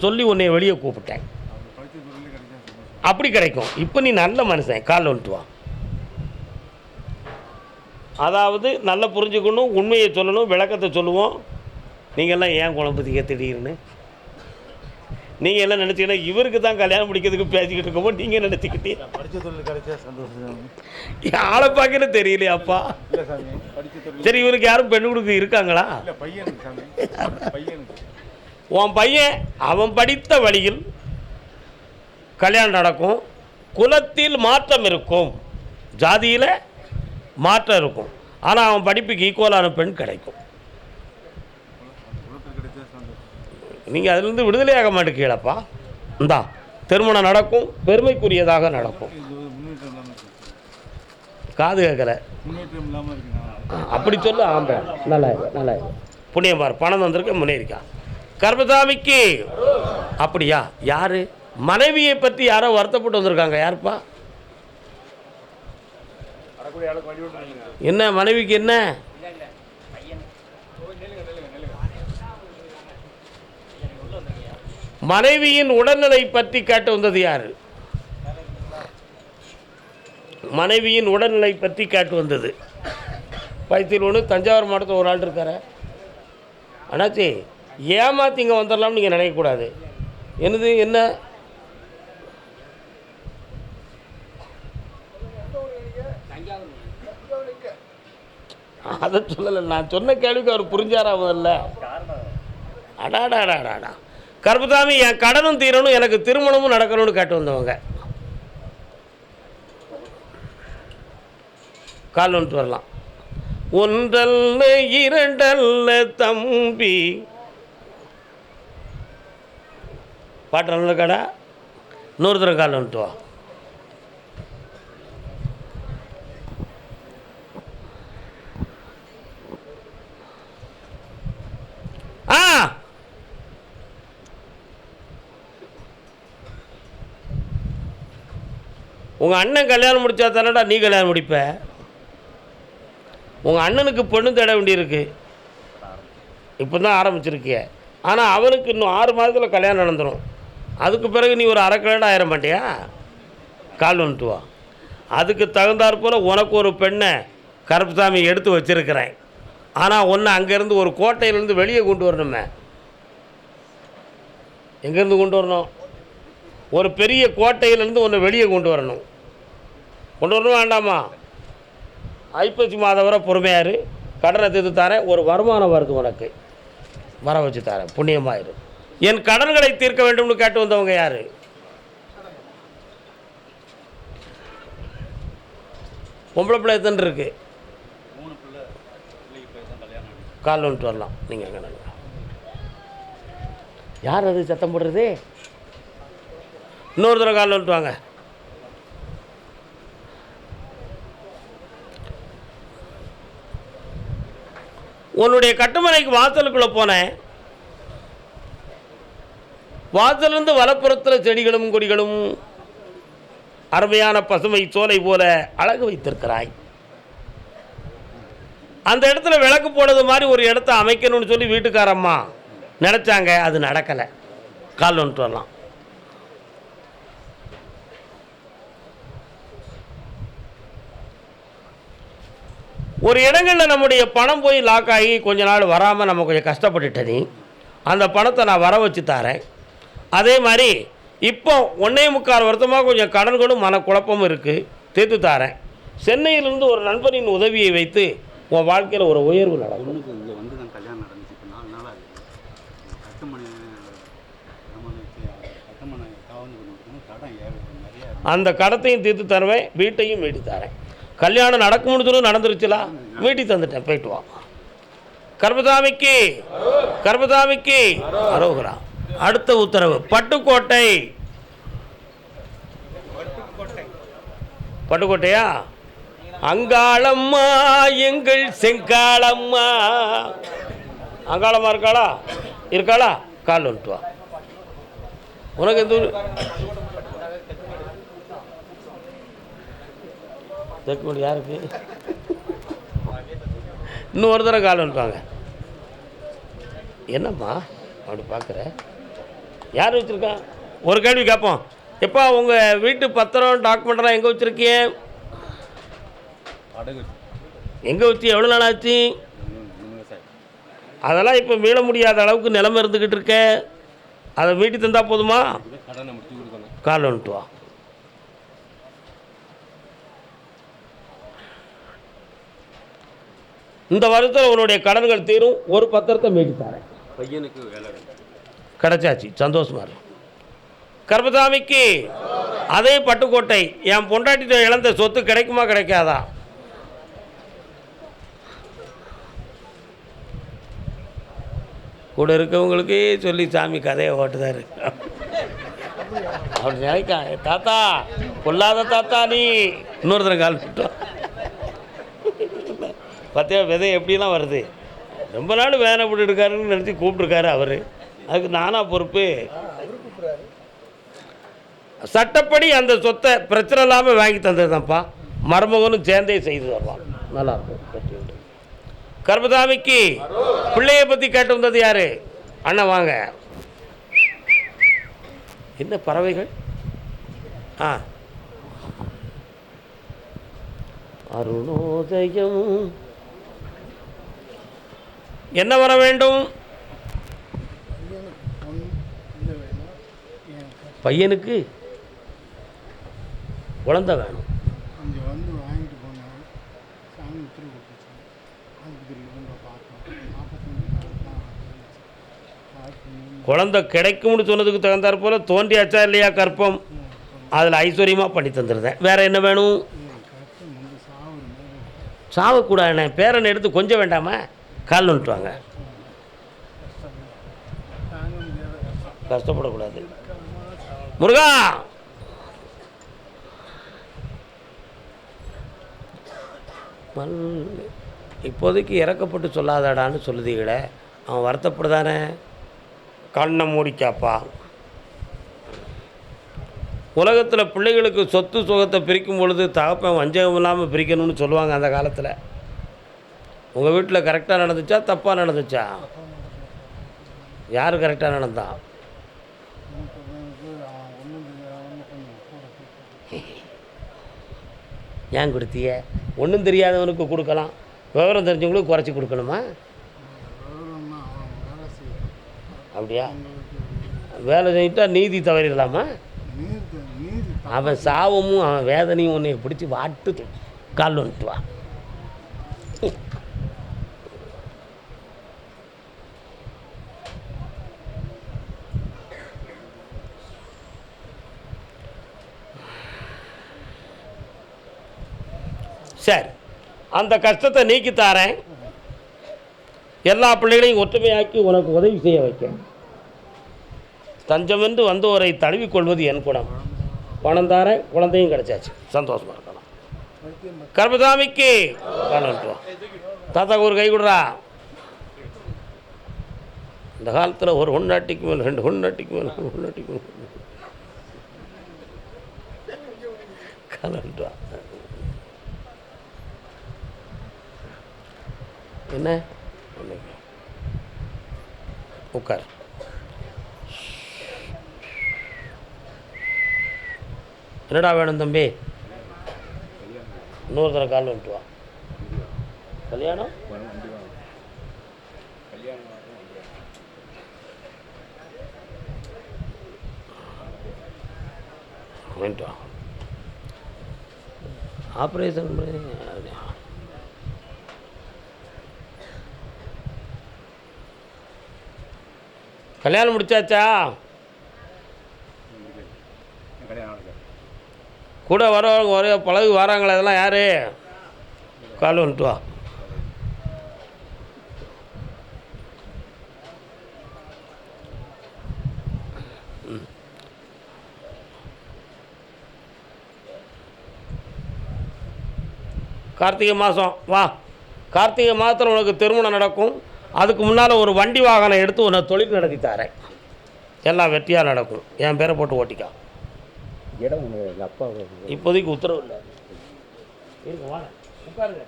சொல்லி உன்னை வெளியே கூப்பிட்டேன். அப்படி கிடைக்கும். இப்போ நீ நல்ல மனுஷன், காலில் வந்துட்டு வா. அதாவது நல்லா புரிஞ்சுக்கணும், உண்மையை சொல்லணும், விளக்கத்தை சொல்லுவோம். நீங்கள்லாம் ஏன் குழம்புதிக்க திடீர்னு நீங்கள் எல்லாம் நினச்சிங்கன்னா இவருக்கு தான் கல்யாணம் முடிக்கிறதுக்கு பேசிக்கிட்டு இருக்கோமோ நீங்கள் நினச்சிக்கிட்டே படித்த தொழில் கிடைச்சா சந்தோஷம். ஆளை பார்க்கன்னு தெரியலையாப்பா. சரி, இவருக்கு யாரும் பெண்ணு கொடுக்க இருக்காங்களா? உன் பையன் அவன் படித்த வழியில் கல்யாணம் நடக்கும். குலத்தில் மாற்றம் இருக்கும், ஜாதியில் மாற்றம் இருக்கும். ஆனால் அவன் படிப்புக்கு ஈக்குவலான பெண் கிடைக்கும். நீங்கள் அதிலிருந்து விடுதலையாக மாட்டேங்கீழப்பா. இந்தா திருமணம் நடக்கும், பெருமைக்குரியதாக நடக்கும். காது கேட்கல அப்படி சொல்லு. ஆம்பளை நல்லா நல்லா புண்ணியமார் பணம் வந்திருக்க முன்னேறிக்கா. கர்மசாமிக்கு அப்படியா? யாரு மனைவியை பற்றி யாரோ வருத்தப்பட்டு வந்திருக்காங்க? யாருப்பா? என்ன மனைவிக்கு என்ன? மனைவியின் உடல்நிலை பற்றி கேட்டு வந்தது யாரு? மனைவியின் உடல்நிலை பற்றி கேட்டு வந்தது பயத்தில் ஒன்று. தஞ்சாவூர் மாவட்டத்தில் ஒரு ஆள் இருக்கார. அண்ணாச்சி, ஏமாத்தி இங்கே வந்துடலாம்னு நீங்கள் நினைக்கக்கூடாது. என்னது என்ன? அதை சொல்லலை, நான் சொன்ன கேள்விக்கு அவர் புரிஞ்சாரா முதல்ல? அடாடாடாடாடா. கர்மசாமி, என் கடனும் தீரணும், எனக்கு திருமணமும் நடக்கணும்னு கேட்டு வந்தவங்க. கால் வந்துட்டு வரலாம். ஒன்றல்ல இரண்டல்ல தம்பி. பாட்டு நல்ல கடை. இன்னொரு தடவை கால் வந்துட்டு வா. உங்கள் அண்ணன் கல்யாணம் முடித்தா தானடா நீ கல்யாணம் முடிப்ப. உங்கள் அண்ணனுக்கு பொண்ணு தேட வேண்டியிருக்கு. இப்போ தான் ஆரம்பிச்சிருக்கிய. ஆனால் அவனுக்கு இன்னும் 6 மாதத்தில் கல்யாணம் நடந்துடும். அதுக்கு பிறகு நீ ஒரு அரைக்கலடா ஆயிர மாட்டியா? கால் வந்துட்டு வா. அதுக்கு தகுந்தாற் போல் உனக்கு ஒரு பெண்ணை கருப்புசாமி எடுத்து வச்சுருக்கிறேன். ஆனால் ஒன்று அங்கேருந்து ஒரு கோட்டையிலேருந்து வெளியே கொண்டு வரணுமே. எங்கேருந்து கொண்டு வரணும்? ஒரு பெரிய கோட்டையிலேருந்து ஒன்று வெளியே கொண்டு வரணும். கொண்டு வரணும் வேண்டாமா? ஐப்பசி மாதம் வரை பொறுமையாரு, கடனை தீர்த்து தரேன். ஒரு வருமானம் வருது உனக்கு, வர வச்சு தரேன், புண்ணியமாயிரு. என் கடன்களை தீர்க்க வேண்டும்னு கேட்டு வந்தவங்க யார்? பொம்பளை பிள்ளை எத்தனை இருக்கு? கால் வந்துட்டு வரலாம். நீங்கள் எங்கே நாங்கள் யார் அது சத்தம் போடுறது? இன்னொரு தடவை கால் வந்துட்டு வாங்க. உன்னுடைய கட்டுமனைக்கு வாசலுக்குள்ளே போனேன். வாசலிருந்து வலப்புறத்தில் செடிகளும் கொடிகளும் அருமையான பசுமை சோலை போல அழகு வைத்திருக்கிறாய். அந்த இடத்துல விளக்கு போடுறது மாதிரி ஒரு இடத்த அமைக்கணும்னு சொல்லி வீட்டுக்காரம்மா நினச்சாங்க. அது நடக்கலை. கால் வந்துட்டு வரலாம். ஒரு இடங்களில் நம்முடைய பணம் போய் லாக் ஆகி கொஞ்ச நாள் வராமல் நம்ம கொஞ்சம் கஷ்டப்பட்டுட்டனி, அந்த பணத்தை நான் வர வச்சு தரேன். அதே மாதிரி இப்போ 1.25 வருஷமாக கொஞ்சம் கடன்களும் மனக்குழப்பமும் இருக்குது, தீர்த்து தரேன். சென்னையிலிருந்து ஒரு நண்பரின் உதவியை வைத்து உன் வாழ்க்கையில் ஒரு உயர்வு நடக்கும். இங்கே வந்து தான் கல்யாணம் நடந்துச்சு. இப்போ 4 நாள் ஆகுது. கட்டுமனை கடன் நிறைய. அந்த கடத்தையும் தீர்த்து தருவேன், வீட்டையும் மீட்டி தரேன். கல்யாணம் நடக்கும்னு சொல்லி நடந்துருச்சுலா, மீட்டி தந்துட்டேன், போயிட்டு வா. கர்மசாமிக்கு கர்மசாமிக்கு அரோகரா. அடுத்த உத்தரவு பட்டுக்கோட்டை. பட்டுக்கோட்டையா? அங்காளம்மா எங்கள் செங்காளம்மா. அங்காளம்மா இருக்காளா? இருக்காளா? கால் வந்துட்டு வா. உனக்கு எந்த தெற்குமடி யாருக்கு? இன்னும் ஒரு தடவை கால் வந்துட்டாங்க. என்னம்மா அப்படி பார்க்குற? யார் வச்சுருக்கா? ஒரு கேள்வி கேட்போம். எப்போ உங்கள் வீட்டு பத்திரம் டாக்குமெண்ட்லாம் எங்கே வச்சுருக்கீங்க? எங்கே வச்சு எவ்வளோ நாள் ஆச்சு? அதெல்லாம் இப்போ மீள முடியாத அளவுக்கு நிலைமை இருந்துக்கிட்டு இருக்க. அதை மீட்டி தந்தால் போதுமா? கால் வந்துட்டு வா. இந்த வருஷத்தில் உன்னுடைய கடன்கள் தீரும். ஒரு பத்திரத்தை மீட்டி தரேன். பையனுக்கு வேலை கிடச்சாச்சு, சந்தோஷமா இருக்கு. கர்மசாமிக்கு அதே பட்டுக்கோட்டை. என் பொண்டாட்டிட்ட இழந்த சொத்து கிடைக்குமா கிடைக்காதா? கூட இருக்கவங்களுக்கு சொல்லி சாமி கதையை ஓட்டுதாரு. அவர் நினைக்கா, தாத்தா கொல்லாத தாத்தா நீ. இன்னொருத்தர கால் விட்டோம் பார்த்தியா விதை எப்படிலாம் வருது. ரொம்ப நாள் வேலை போட்டு இருக்காருன்னு நினச்சி கூப்பிட்ருக்காரு அவர். அதுக்கு நானா பொறுப்பு? சட்டப்படி அந்த சொத்தை பிரச்சனை இல்லாமல் வாங்கி தந்ததுதான்ப்பா. மருமகனும் சேர்ந்தே செய்து தரலாம். நல்லாயிருக்கும். கர்மசாமிக்கு பிள்ளையை பற்றி கேட்டு வந்தது யார்? அண்ணன் வாங்க. என்ன பறவைகள்? அருணோதயம். என்ன வர வேண்டும்? பையனுக்கு குழந்தை வேணும். குழந்தை கிடைக்கும்னு சொன்னதுக்கு தகுந்தாற் போல் தோன்றியாச்சா இல்லையா கற்பம்? அதில் ஐஸ்வர்யமாக பண்ணி தந்துடுறேன். வேறு என்ன வேணும்? சாவக்கூடாது. பேரனை எடுத்து கொஞ்சம் வேண்டாமா? கால் வந்துட்டு வாங்க. கஷ்டப்படக்கூடாது. முருகா, இப்போதைக்கு இறக்கப்பட்டு சொல்லாதாடான்னு சொல்லுதீங்களே, அவன் வருத்தப்படுதானே? கண்ணை மூடிக்காப்பா. உலகத்தில் பிள்ளைகளுக்கு சொத்து சுகத்தை பிரிக்கும் பொழுது தகப்பன் வஞ்சகம் இல்லாமல் பிரிக்கணும்னு சொல்லுவாங்க அந்த காலத்தில். உங்கள் வீட்டில் கரெக்டாக நடந்துச்சா தப்பாக நடந்துச்சா? யார் கரெக்டாக நடந்தா? ஏன் கொடுத்திய? ஒன்றும் தெரியாதவனுக்கு கொடுக்கலாம், விவரம் தெரிஞ்சவங்களுக்கு குறைச்சி கொடுக்கணுமா? அப்படியா? வேலை செஞ்சுட்டா நீதி தவறிடலாமா? அவன் சாவமும் அவன் வேதனையும் உன்னை பிடிச்சி வாட்டு. கால் வந்துட்டு வா. சரி, அந்த கஷ்டத்தை நீக்கித்தாரேன். எல்லா பிள்ளைகளையும் ஒற்றுமையாக்கி உனக்கு உதவி செய்ய வைக்க. தஞ்சமென்று வந்தோரை தழுவிக்கொள்வது என் குணம். பணம் தாரேன், குழந்தையும் கிடைச்சாச்சு, சந்தோஷமாக இருக்கலாம். கர்மசாமிக்கு தாத்தாக்கு ஒரு கை கொடுறா. இந்த காலத்தில் ஒரு பொண்டாட்டிக்கு மேலே 2 பொண்டாட்டிக்கு மேலே 3 பொண்டாட்டிக்கு மேலே காலன்றா. என்ன உட்கார். என்னடா வேணும் தம்பி? இன்னொரு தர கால் வந்துட்டு வா. கல்யாணம் வந்துட்டு வா. ஆப்ரேஷன் கல்யாணம் முடிச்சாச்சா? கூட வரவங்க ஒரே பழகு வராங்களே, அதெல்லாம் யார்? கால் வந்துட்டு வா. கார்த்திகை மாதம் வா. கார்த்திகை மாதத்தில் உனக்கு திருமணம் நடக்கும். அதுக்கு முன்னால் ஒரு வண்டி வாகனம் எடுத்து உன்னை தொழில் நடத்தி தரேன். எல்லாம் வெற்றியாக நடக்கும். என் பேரை போட்டு ஓட்டிக்கா. இடம் அப்பா இப்போதைக்கு உத்தரவு இல்லை. இருக்கு வாங்க உட்காருங்க.